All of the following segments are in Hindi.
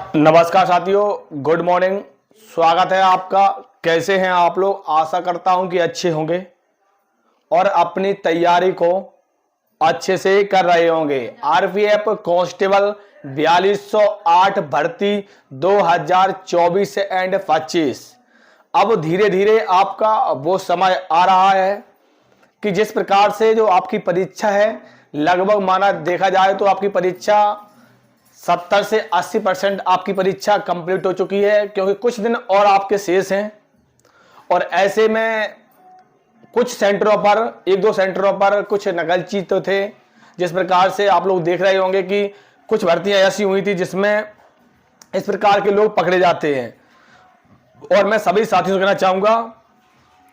नमस्कार साथियों, गुड मॉर्निंग। स्वागत है आपका। कैसे हैं आप लोग? आशा करता हूं कि अच्छे होंगे और अपनी तैयारी को अच्छे से कर रहे होंगे। आरपीएफ कांस्टेबल 4208 भर्ती 2024 एंड 25। अब धीरे धीरे आपका वो समय आ रहा है कि जिस प्रकार से जो आपकी परीक्षा है, लगभग माना देखा जाए तो आपकी परीक्षा 70 से 80% आपकी परीक्षा कंप्लीट हो चुकी है, क्योंकि कुछ दिन और आपके शेष हैं। और ऐसे में कुछ सेंटरों पर, एक दो सेंटरों पर कुछ नकलची तो थे। जिस प्रकार से आप लोग देख रहे होंगे कि कुछ भर्तियां ऐसी हुई थी जिसमें इस प्रकार के लोग पकड़े जाते हैं। और मैं सभी साथियों से कहना चाहूँगा,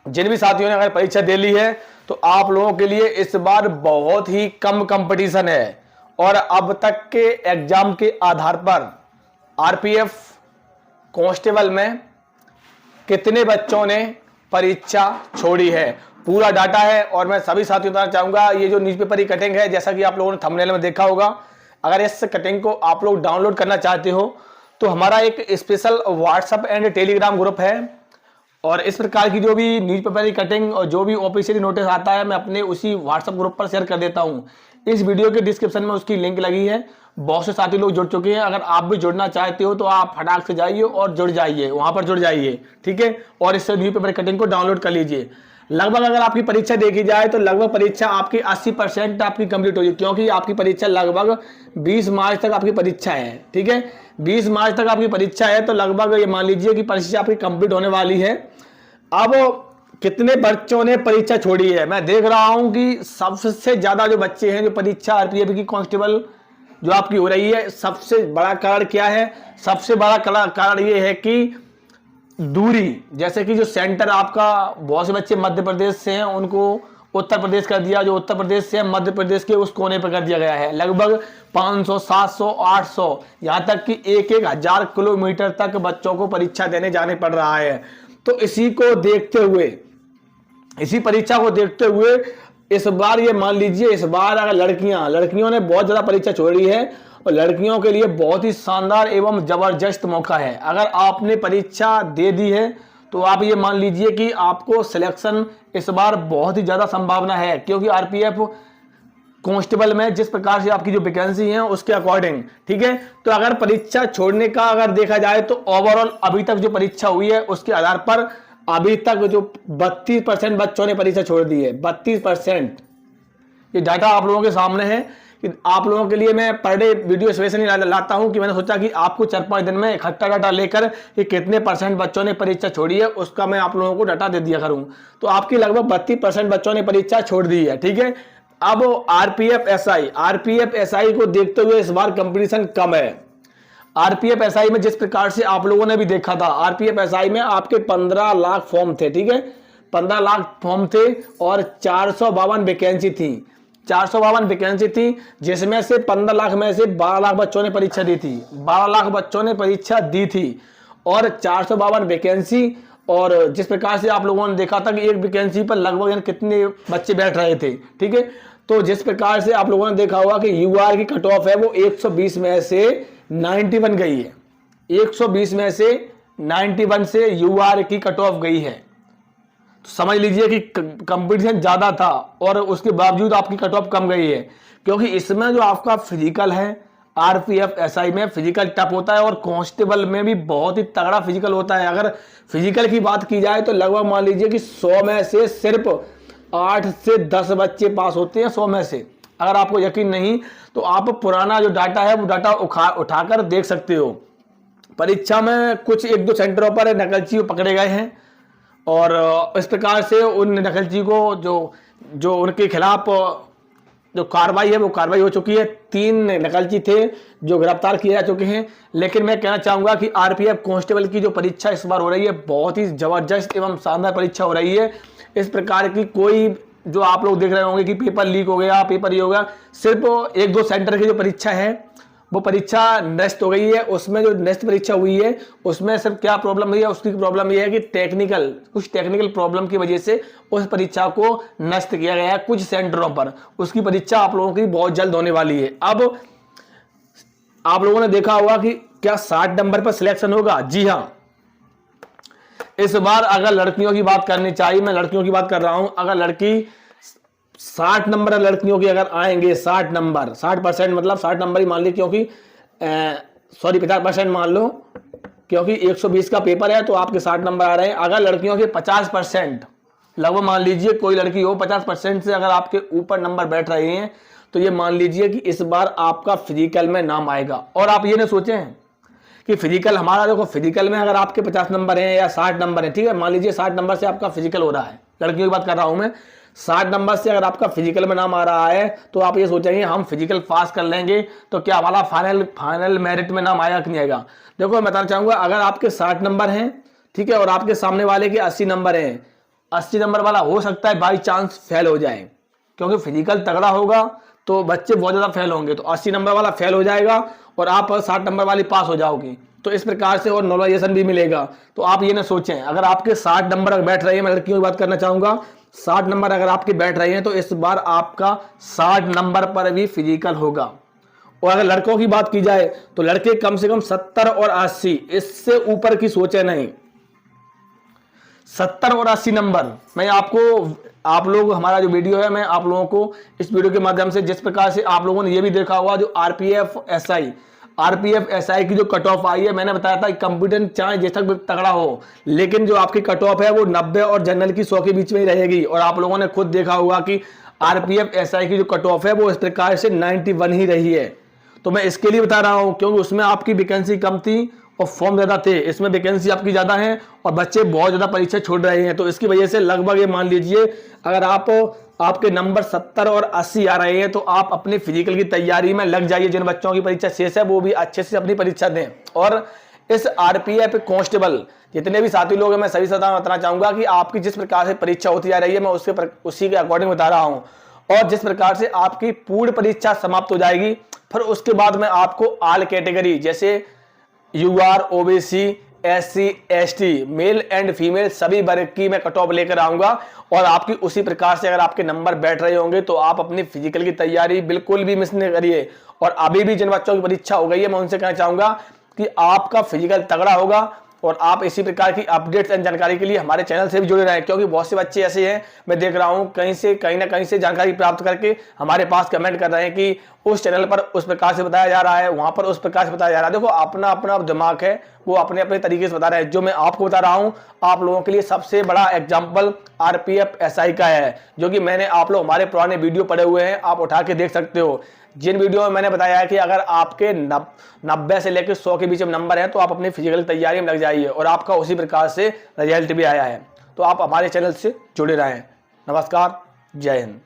जिन भी साथियों ने अगर परीक्षा दे ली है तो आप लोगों के लिए इस बार बहुत ही कम कंपटीशन है। और अब तक के एग्जाम के आधार पर आरपीएफ कांस्टेबल में कितने बच्चों ने परीक्षा छोड़ी है, पूरा डाटा है। और मैं सभी साथियों को बताना चाहूँगा, ये जो न्यूज़पेपर की कटिंग है, जैसा कि आप लोगों ने थंबनेल में देखा होगा, अगर इस कटिंग को आप लोग डाउनलोड करना चाहते हो तो हमारा एक special WhatsApp and Telegram group है। और इस प्रकार की जो भी न्यूज़पेपर की कटिंग और जो भी ऑफिशियली नोटिस आता है, मैं अपने उसी व्हाट्सएप ग्रुप पर शेयर कर देता हूं। इस वीडियो के डिस्क्रिप्शन में उसकी लिंक लगी है। बहुत से साथी लोग जुड़ चुके हैं। अगर आप भी जुड़ना चाहते हो तो आप फटाक से जाइए और जुड़ जाइए, वहां पर जुड़ जाइए, ठीक है। और इससे न्यूज़पेपर कटिंग को डाउनलोड कर लीजिए। लगभग अगर आपकी परीक्षा देखी जाए तो लगभग परीक्षा आपकी 80% आपकी कंप्लीट होगी, क्योंकि आपकी परीक्षा लगभग 20 मार्च तक आपकी परीक्षा है, ठीक है। 20 मार्च तक आपकी परीक्षा है, तो लगभग ये मान लीजिए कि परीक्षा आपकी कंप्लीट होने वाली है। अब कितने बच्चों ने परीक्षा छोड़ी है? मैं देख रहा हूं कि सबसे ज्यादा जो बच्चे हैं जो परीक्षा आरपीएफ की कांस्टेबल जो आपकी हो रही है, सबसे बड़ा कारण क्या है? सबसे बड़ा कारण ये है कि दूरी। जैसे कि जो सेंटर आपका, बहुत से बच्चे मध्य प्रदेश से हैं, उनको उत्तर प्रदेश कर दिया। जो उत्तर प्रदेश से मध्य प्रदेश के उस कोने पर कर दिया गया है। लगभग 500, 700, 800, यहाँ तक कि 1,000 किलोमीटर तक बच्चों को परीक्षा देने जाने पड़ रहा है। तो इसी को देखते हुए, इसी परीक्षा को देखते हुए इस बार ये मान लीजिए, इस बार अगर लड़कियों ने बहुत ज्यादा परीक्षा छोड़ी है, और लड़कियों के लिए बहुत ही शानदार एवं जबरदस्त मौका है। अगर आपने परीक्षा दे दी है तो आप ये मान लीजिए कि आपको सिलेक्शन इस बार बहुत ही ज्यादा संभावना है, क्योंकि आरपीएफ कांस्टेबल में जिस प्रकार से आपकी जो वैकेंसी है उसके अकॉर्डिंग, ठीक है। तो अगर परीक्षा छोड़ने का अगर देखा जाए तो ओवरऑल अभी तक जो परीक्षा हुई है उसके आधार पर अभी तक जो 32% बच्चों ने परीक्षा छोड़ दी है। 32%। ये डाटा आप लोगों के सामने है कि आप लोगों के लिए मैं पर डे वीडियो स्पेशली लाता हूं कि मैंने सोचा कि आपको 4-5 दिन में इकट्ठा डाटा लेकर कि कितने परसेंट बच्चों ने परीक्षा छोड़ी है उसका मैं आप लोगों को डाटा दे दिया करूं। तो आपकी लगभग 32% बच्चों ने परीक्षा छोड़ दी है, ठीक है। अब आरपीएफ एसआई को देखते हुए इस बार कंपटीशन कम है। आरपीएफ एसआई में जिस प्रकार से आप लोगों ने भी देखा था, आरपीएफ एसआई में आपके 15 लाख फॉर्म थे, ठीक है। 15 लाख फॉर्म थे और 452 वैकेंसी थी। 452 वैकेंसी थी, जिसमें से 15 लाख में से 12 लाख बच्चों ने परीक्षा दी थी। 12 लाख बच्चों ने परीक्षा दी थी और 452 वैकेंसी। और जिस प्रकार से आप लोगों ने देखा था कि एक वैकेंसी पर लगभग कितने बच्चे बैठ रहे थे, ठीक है। तो जिस प्रकार से आप लोगों ने देखा होगा कि यूआर की कट ऑफ है वो 120 में से 91 गई है। 120 में से 91 से यूआर की कट ऑफ गई है। तो समझ लीजिए कि कंपटीशन ज्यादा था और उसके बावजूद आपकी कट ऑफ कम गई है, क्योंकि इसमें जो आपका फिजिकल है, आरपीएफ एसआई में फिजिकल टफ होता है और कांस्टेबल में भी बहुत ही तगड़ा फिजिकल होता है। अगर फिजिकल की बात की जाए तो लगभग मान लीजिए कि 100 में से सिर्फ 8 से 10 बच्चे पास होते हैं 100 में से। अगर आपको यकीन नहीं तो आप पुराना जो डाटा है वो डाटा उठाकर देख सकते हो। परीक्षा में कुछ एक दो सेंटरों पर नकलची पकड़े गए हैं और इस प्रकार से उन नकलची को जो उनके खिलाफ जो कार्रवाई है वो कार्रवाई हो चुकी है। 3 नकलची थे जो गिरफ्तार किए जा चुके हैं। लेकिन मैं कहना चाहूंगा कि आरपीएफ कांस्टेबल की जो परीक्षा इस बार हो रही है बहुत ही जबरदस्त एवं शानदार परीक्षा हो रही है। इस प्रकार की कोई जो आप लोग देख रहे होंगे कि पेपर लीक हो गया, पेपर ये हो गया, सिर्फ एक दो सेंटर की जो परीक्षा है वो परीक्षा नष्ट हो गई है। उसमें जो नेक्स्ट परीक्षा हुई है उसमें सिर्फ क्या प्रॉब्लम हुई है, उसकी प्रॉब्लम यह है कि कुछ टेक्निकल प्रॉब्लम की वजह से उस परीक्षा को नष्ट किया गया है कुछ सेंटरों पर। उसकी परीक्षा आप लोगों की बहुत जल्द होने वाली है। अब आप लोगों ने देखा होगा कि क्या 60 नंबर पर सिलेक्शन होगा? जी हाँ, इस बार अगर लड़कियों की बात करनी चाहिए, मैं लड़कियों की बात कर रहा हूं, अगर लड़की 60 नंबर लड़कियों के अगर आएंगे, 60 नंबर, 60% मतलब 60 नंबर ही मान ली, क्योंकि सॉरी 50% मान लो, क्योंकि 120 का पेपर है तो आपके 60 नंबर आ रहे हैं। अगर लड़कियों के 50% लगभग मान लीजिए कोई लड़की हो 50% से अगर आपके ऊपर नंबर बैठ रहे हैं, तो ये मान लीजिए कि इस बार आपका फिजिकल में नाम आएगा। और आप ये नहीं सोचें कि फिजिकल हमारा, देखो फिजिकल में अगर आपके 50 नंबर हैं या 60 नंबर हैं, ठीक है, मान लीजिए 60 नंबर से आपका फिजिकल हो रहा है, लड़कियों की बात कर रहा हूं मैं, 60 नंबर से अगर आपका फिजिकल में नाम आ रहा है तो आप ये सोचेंगे हम फिजिकल पास कर लेंगे तो क्या हमारा फाइनल मेरिट में नाम आएगा कि नहीं आएगा। देखो मैं बताना चाहूंगा, अगर आपके 60 नंबर हैं, ठीक है, और आपके सामने वाले के 80 नंबर हैं, 80 नंबर वाला हो सकता है बाई चांस फेल हो जाए, क्योंकि फिजिकल तगड़ा होगा तो बच्चे बहुत ज्यादा फेल होंगे, तो 80 नंबर वाला फेल हो जाएगा और आप 60 नंबर वाली पास हो जाओगी, तो इस प्रकार से और नॉर्मलाइजेशन भी मिलेगा। तो आप ये ना सोचें, अगर आपके 60 नंबर बैठ रहे हैं, मैं लड़कियों की बात करना चाहूंगा, 60 नंबर अगर आपके बैठ रहे हैं तो इस बार आपका 60 नंबर पर भी फिजिकल होगा। और अगर लड़कों की बात की जाए तो लड़के कम से कम 70 और 80, इससे ऊपर की सोचे नहीं। 70 और 80 नंबर, मैं आपको, आप लोग हमारा जो वीडियो है, मैं आप लोगों को इस वीडियो के माध्यम से, जिस प्रकार से आप लोगों ने ये भी देखा होगा जो आरपीएफ एसआई की जो कट ऑफ आई है, मैंने बताया था कि कंप्यूटर चाहे जैसा भी तगड़ा हो, लेकिन जो आपकी कट ऑफ है वो 90 और जनरल की 100 के बीच में ही रहेगी। और आप लोगों ने खुद देखा होगा कि आरपीएफ एसआई की जो कट ऑफ है वो इस प्रकार से 91 ही रही है। तो मैं इसके लिए बता रहा हूं क्योंकि उसमें आपकी वैकेंसी कम थी और फॉर्म ज्यादा थे, इसमें वैकेंसी आपकी ज्यादा है और बच्चे बहुत ज्यादा परीक्षा छोड़ रहे हैं। तो इसकी वजह से लगभग ये मान लीजिए, अगर आपके नंबर 70 और 80 आ रहे हैं तो आप अपनी फिजिकल की तैयारी में लग जाइए। जिन बच्चों की परीक्षा शेष है वो भी अच्छे से अपनी परीक्षा दें। और इस आरपीएफ कांस्टेबल जितने भी साथी लोग हैं, मैं सभी साथ बताना चाहूंगा कि आपकी जिस प्रकार से परीक्षा होती जा रही है, मैं उसी के अकॉर्डिंग बता रहा हूं। और जिस प्रकार से आपकी पूर्ण परीक्षा समाप्त हो जाएगी, फिर उसके बाद मैं आपको ऑल कैटेगरी जैसे UR, OBC, SC, ST, male and female सभी वर्ग की मैं कट ऑफ लेकर आऊंगा। और आपकी उसी प्रकार से अगर आपके नंबर बैठ रहे होंगे तो आप अपनी फिजिकल की तैयारी बिल्कुल भी मिस नहीं करिए। और अभी भी जिन बच्चों की परीक्षा हो गई है, मैं उनसे कहना चाहूंगा कि आपका फिजिकल तगड़ा होगा। और आप इसी प्रकार की अपडेट्स एंड जानकारी के लिए हमारे चैनल से भी जुड़े रहें, क्योंकि बहुत से बच्चे ऐसे हैं, मैं देख रहा हूं कहीं ना कहीं से जानकारी प्राप्त करके हमारे पास कमेंट कर रहे हैं कि उस चैनल पर उस प्रकार से बताया जा रहा है, वहां पर उस प्रकार से बताया जा रहा है। देखो अपना अपना दिमाग है, वो अपने अपने तरीके से बता रहे हैं। जो मैं आपको बता रहा हूं, आप लोगों के लिए सबसे बड़ा एग्जाम्पल आरपीएफ एसआई का है, जो कि मैंने, आप लोग हमारे पुराने वीडियो पड़े हुए हैं, आप उठा के देख सकते हो। जिन वीडियो में मैंने बताया है कि अगर आपके 90 से लेकर 100 के बीच में नंबर है तो आप अपनी फिजिकल तैयारी में लग जाइए, और आपका उसी प्रकार से रिजल्ट भी आया है। तो आप हमारे चैनल से जुड़े रहें। नमस्कार, जय हिंद।